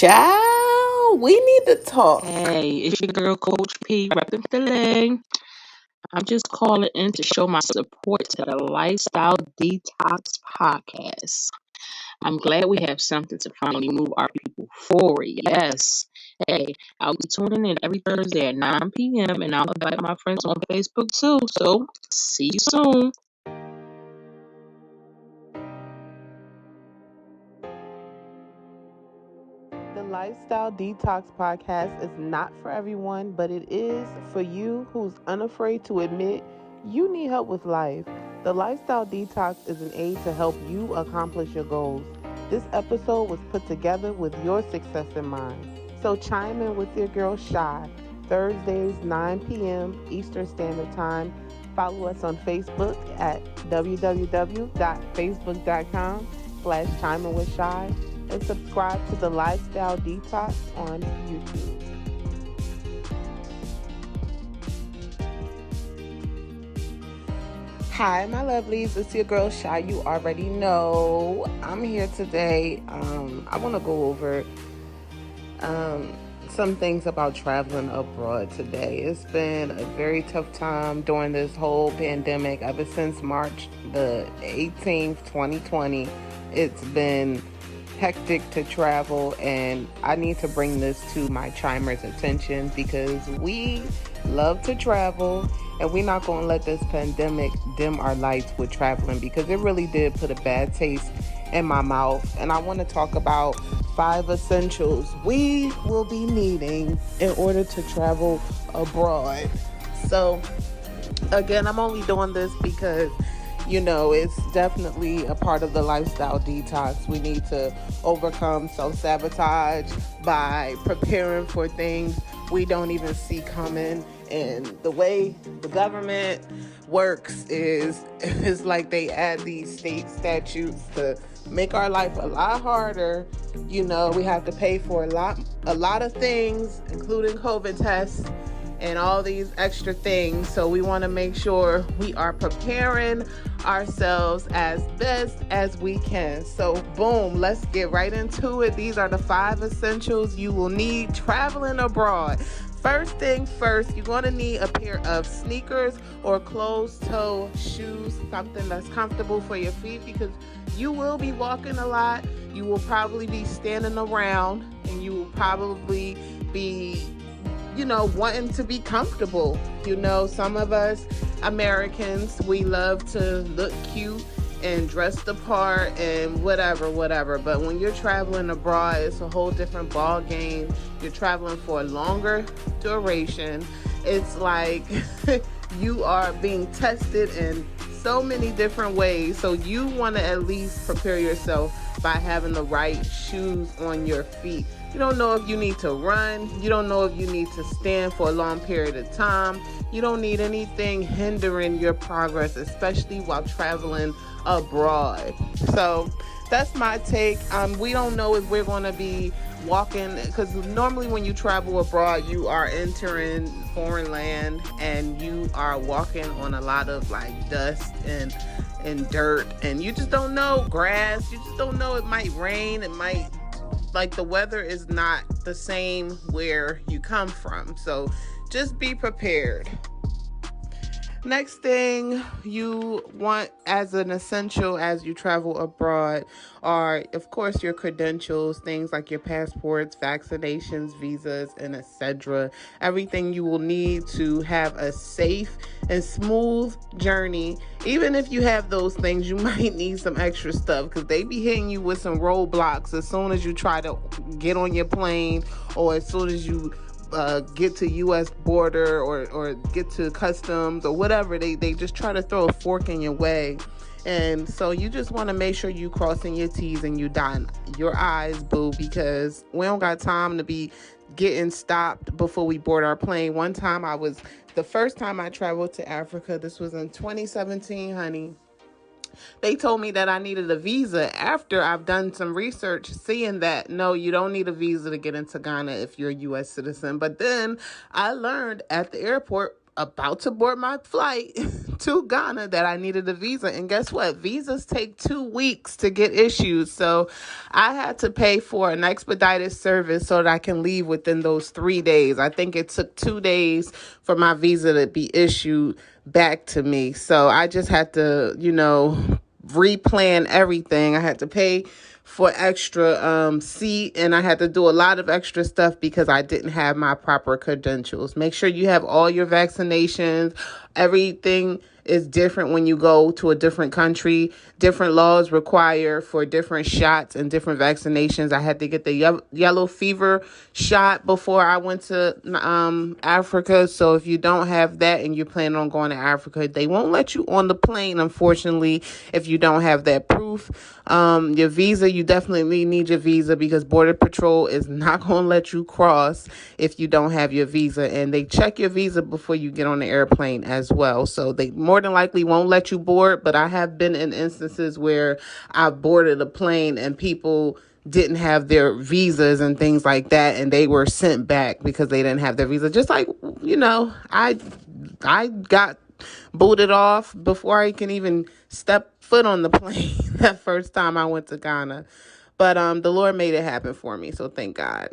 Child, we need to talk. Hey, it's your girl, Coach P, repping Philly. I'm just calling in to show my support to the Lifestyle Detox podcast. I'm glad we have something to finally move our people forward. Yes. Hey, I'll be tuning in every Thursday at 9 p.m. and I'll invite my friends on Facebook too. So, see you soon. The Lifestyle Detox podcast is not for everyone, but it is for you who's unafraid to admit you need help with life. The Lifestyle Detox is an aid to help you accomplish your goals. This episode was put together with your success in mind. So chime in with your girl Shy, Thursdays 9 p.m. Eastern Standard Time. Follow us on Facebook at www.facebook.com/chimingwithshy and subscribe to the Lifestyle Detox on YouTube. Hi, my lovelies. It's your girl Shy. You already know I'm here today. I want to go over some things about traveling abroad today. It's been a very tough time during this whole pandemic. Ever since March the 18th, 2020, it's been hectic to travel, and I need to bring this to my Chimer's attention because we love to travel, and we're not going to let this pandemic dim our lights with traveling, because it really did put a bad taste in my mouth. And I want to talk about 5 essentials we will be needing in order to travel abroad. So again, I'm only doing this because it's definitely a part of the lifestyle detox. We need to overcome self-sabotage by preparing for things we don't even see coming. And the way the government works is like they add these state statutes to make our life a lot harder. We have to pay for a lot of things, including COVID tests and all these extra things. So we want to make sure we are preparing ourselves as best as we can. So boom, let's get right into it. These are the 5 essentials you will need traveling abroad. First thing first, you're going to need a pair of sneakers or closed-toe shoes, something that's comfortable for your feet, because you will be walking a lot. You will probably be standing around, and you will probably be wanting to be comfortable. Some of us Americans, we love to look cute and dress the part and whatever. But when you're traveling abroad, it's a whole different ball game. You're traveling for a longer duration. It's like you are being tested in so many different ways. So you want to at least prepare yourself by having the right shoes on your feet. You don't know if you need to run. You don't know if you need to stand for a long period of time. You don't need anything hindering your progress, especially while traveling abroad. So that's my take. We don't know if we're going to be walking, because normally when you travel abroad, you are entering foreign land and you are walking on a lot of like dust and dirt, and you just don't know, grass. You just don't know. It might rain. It might, like, the weather is not the same where you come from. So just be prepared. Next thing you want as an essential as you travel abroad are, of course, your credentials, things like your passports, vaccinations, visas, and etc. Everything you will need to have a safe and smooth journey. Even if you have those things, you might need some extra stuff, because they be hitting you with some roadblocks as soon as you try to get on your plane, or as soon as you get to U.S. border or get to customs or whatever. They just try to throw a fork in your way. And so you just want to make sure you crossing your T's and you dotting your I's, boo, because we don't got time to be getting stopped before we board our plane. The first time I traveled to Africa, this was in 2017, honey. They told me that I needed a visa after I've done some research, seeing that, no, you don't need a visa to get into Ghana if you're a U.S. citizen. But then I learned at the airport, about to board my flight to Ghana that I needed a visa. And guess what? Visas take 2 weeks to get issued. So I had to pay for an expedited service so that I can leave within those 3 days. I think it took 2 days for my visa to be issued back to me. So I just had to, replan everything. I had to pay for extra seat, and I had to do a lot of extra stuff because I didn't have my proper credentials. Make sure you have all your vaccinations. Everything is different when you go to a different country. Different laws require for different shots and different vaccinations. I had to get the yellow fever shot before I went to Africa. So if you don't have that and you're planning on going to Africa, they won't let you on the plane, unfortunately, if you don't have that proof. Your visa, you definitely need your visa because Border Patrol is not going to let you cross if you don't have your visa. And they check your visa before you get on the airplane as well. So they more than likely won't let you board. But I have been in instances where I boarded a plane and people didn't have their visas and things like that, and they were sent back because they didn't have their visa. Just like, I got booted off before I can even step foot on the plane that first time I went to Ghana. But the Lord made it happen for me, so thank God.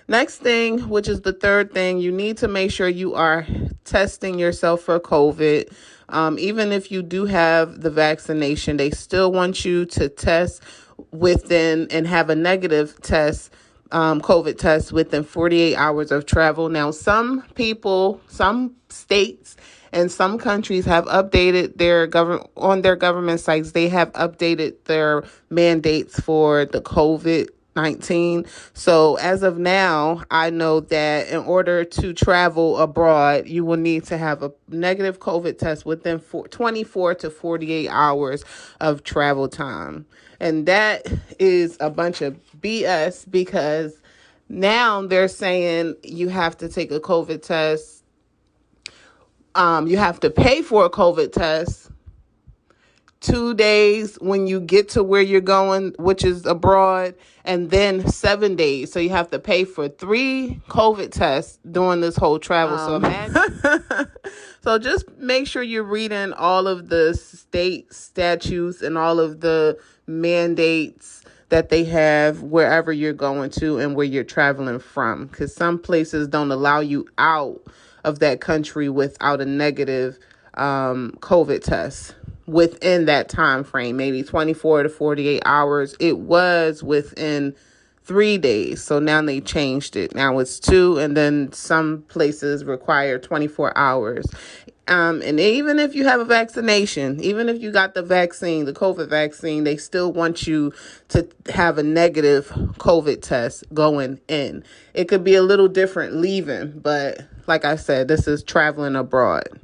Next thing, which is the third thing, you need to make sure you are testing yourself for COVID. Even if you do have the vaccination, they still want you to test within and have a negative test, COVID test within 48 hours of travel. Now, some people, some states, and some countries have updated their government sites. They have updated their mandates for the COVID-19. So as of now, I know that in order to travel abroad, you will need to have a negative COVID test within 24 to 48 hours of travel time. And that is a bunch of BS because now they're saying you have to take a COVID test. You have to pay for a COVID test 2 days when you get to where you're going, which is abroad, and then 7 days. So you have to pay for 3 COVID tests during this whole travel. So imagine. So just make sure you're reading all of the state statutes and all of the mandates that they have wherever you're going to and where you're traveling from, because some places don't allow you out of that country without a negative COVID test within that time frame, maybe 24 to 48 hours. It was within 3 days. So now they changed it. Now it's 2, and then some places require 24 hours. And even if you have a vaccination, even if you got the vaccine, the COVID vaccine, they still want you to have a negative COVID test going in. It could be a little different leaving, but like I said, this is traveling abroad.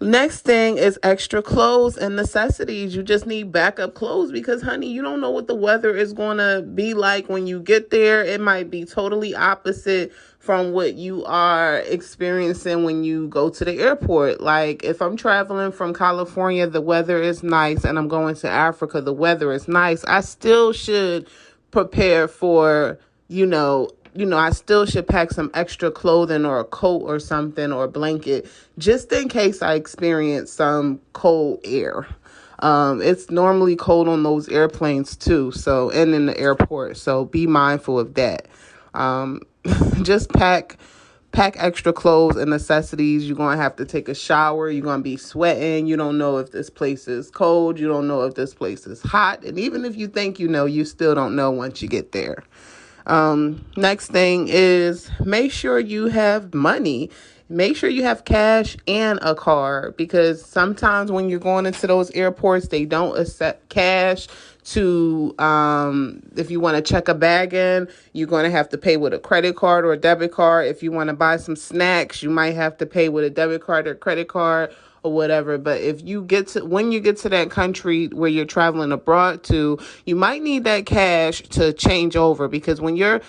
Next thing is extra clothes and necessities. You just need backup clothes because, honey, you don't know what the weather is going to be like when you get there. It might be totally opposite from what you are experiencing when you go to the airport. Like if I'm traveling from California, the weather is nice, and I'm going to Africa, the weather is nice. I still should prepare for, I still should pack some extra clothing or a coat or something or a blanket just in case I experience some cold air. It's normally cold on those airplanes too, and in the airport. So be mindful of that. Just pack extra clothes and necessities. You're going to have to take a shower. You're going to be sweating. You don't know if this place is cold. You don't know if this place is hot. And even if you think you still don't know once you get there. Next thing is make sure you have money. Make sure you have cash and a card, because sometimes when you're going into those airports, they don't accept cash. If you want to check a bag in, you're going to have to pay with a credit card or a debit card. If you want to buy some snacks, you might have to pay with a debit card or credit card or whatever. But when you get to that country where you're traveling abroad to, you might need that cash to change over, because when you're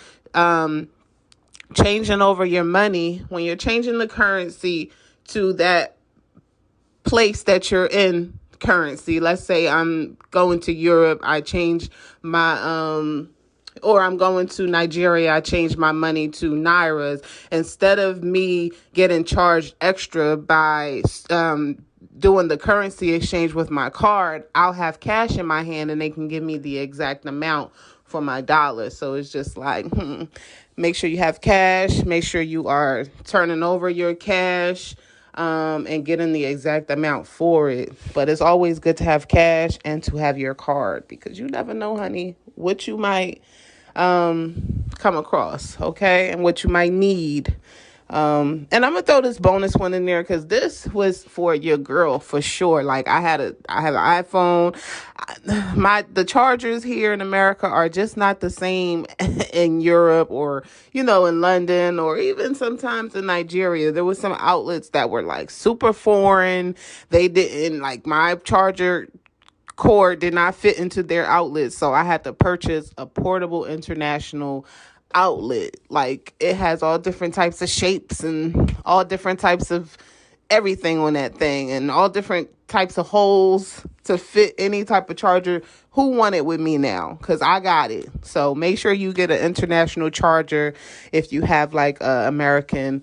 changing over your money, when you're changing the currency to that place that you're in currency, let's say I'm going to Europe, I change my or I'm going to Nigeria, I change my money to Nairas. Instead of me getting charged extra by doing the currency exchange with my card, I'll have cash in my hand and they can give me the exact amount for my dollars. So it's just like, make sure you have cash, make sure you are turning over your cash, and getting the exact amount for it. But it's always good to have cash and to have your card, because you never know, honey, what you might come across, okay, and what you might need. And I'm gonna throw this bonus one in there because this was for your girl for sure. Like I have an iPhone. The chargers here in America are just not the same in Europe, or in London, or even sometimes in Nigeria. There was some outlets that were like super foreign. They didn't like my charger cord did not fit into their outlet, so I had to purchase a portable international outlet. Like it has all different types of shapes and all different types of everything on that thing, and all different types of holes to fit any type of charger. Who want it with me now? Because I got it. So make sure you get an international charger if you have like a American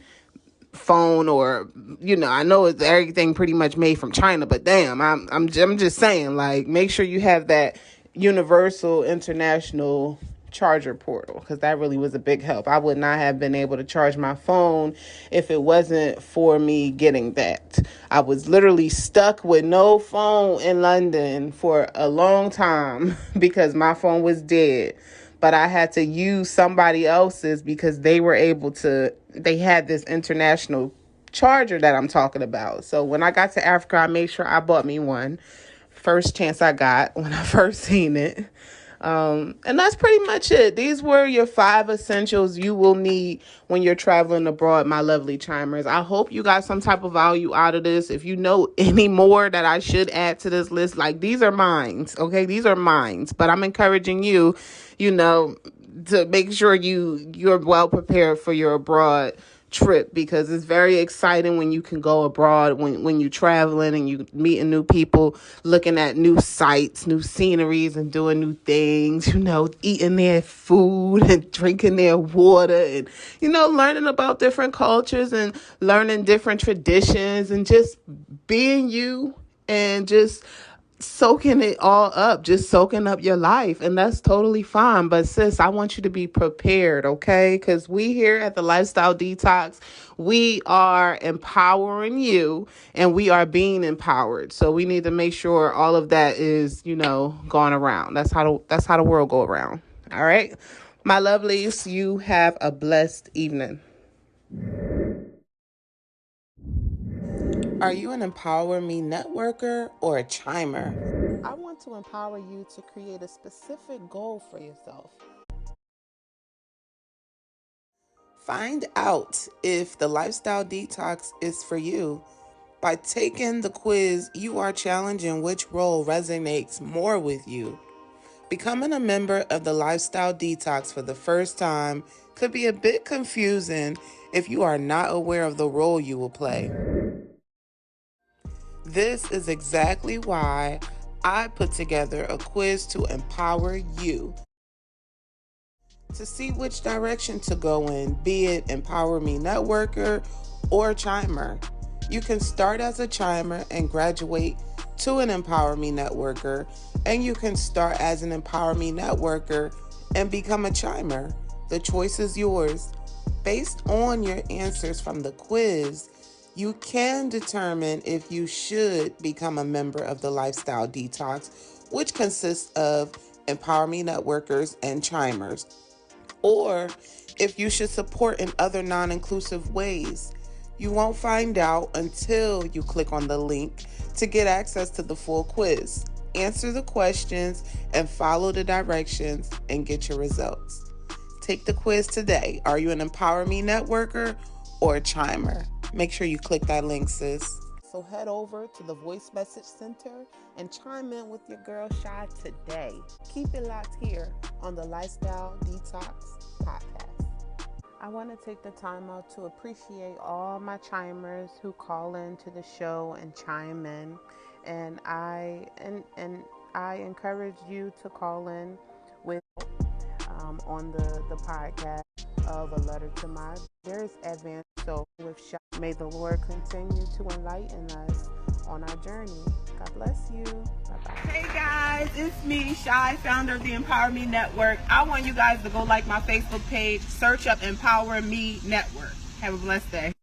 phone, or I know it's everything pretty much made from China, but damn, I'm just saying, like, make sure you have that universal international charger portal, because that really was a big help. I would not have been able to charge my phone if it wasn't for me getting that. I was literally stuck with no phone in London for a long time because my phone was dead, but I had to use somebody else's because they had this international charger that I'm talking about. So when I got to Africa, I made sure I bought me one. First chance I got when I first seen it. And that's pretty much it. These were your 5 essentials you will need when you're traveling abroad, my lovely chimers. I hope you got some type of value out of this. If you know any more that I should add to this list, like, these are mines, okay? These are mines, but I'm encouraging you, to make sure you're well prepared for your abroad trip, because it's very exciting when you can go abroad, when you're traveling and you meeting new people, looking at new sights, new sceneries, and doing new things, eating their food and drinking their water, and learning about different cultures and learning different traditions, and just being you, and just soaking it all up, just soaking up your life. And that's totally fine. But sis, I want you to be prepared, okay? Because we here at the Lifestyle Detox, we are empowering you and we are being empowered. So we need to make sure all of that is, going around. That's how the world go around. All right. My lovelies, you have a blessed evening. Are you an Empower Me networker or a chimer? I want to empower you to create a specific goal for yourself. Find out if the lifestyle detox is for you by taking the quiz. You are challenging which role resonates more with you. Becoming a member of the lifestyle detox for the first time could be a bit confusing if you are not aware of the role you will play. This is exactly why I put together a quiz to empower you to see which direction to go in, be it Empower Me Networker or Chimer. You can start as a Chimer and graduate to an Empower Me Networker, and you can start as an Empower Me Networker and become a Chimer. The choice is yours. Based on your answers from the quiz, you can determine if you should become a member of the Lifestyle Detox, which consists of Empower Me Networkers and Chimers, or if you should support in other non-inclusive ways. You won't find out until you click on the link to get access to the full quiz. Answer the questions and follow the directions and get your results. Take the quiz today. Are you an Empower Me Networker or a Chimer? Make sure you click that link, sis. So head over to the Voice Message Center and chime in with your girl Shy today. Keep it locked here on the Lifestyle Detox Podcast. I want to take the time out to appreciate all my chimers who call into the show and chime in. And I encourage you to call in with on the podcast. of A Letter to My Dearest Advent Soul with Shy. May the Lord continue to enlighten us on our journey. God bless you. Bye-bye. Hey guys, it's me, Shy, founder of the Empower Me Network. I want you guys to go like my Facebook page, search up Empower Me Network. Have a blessed day.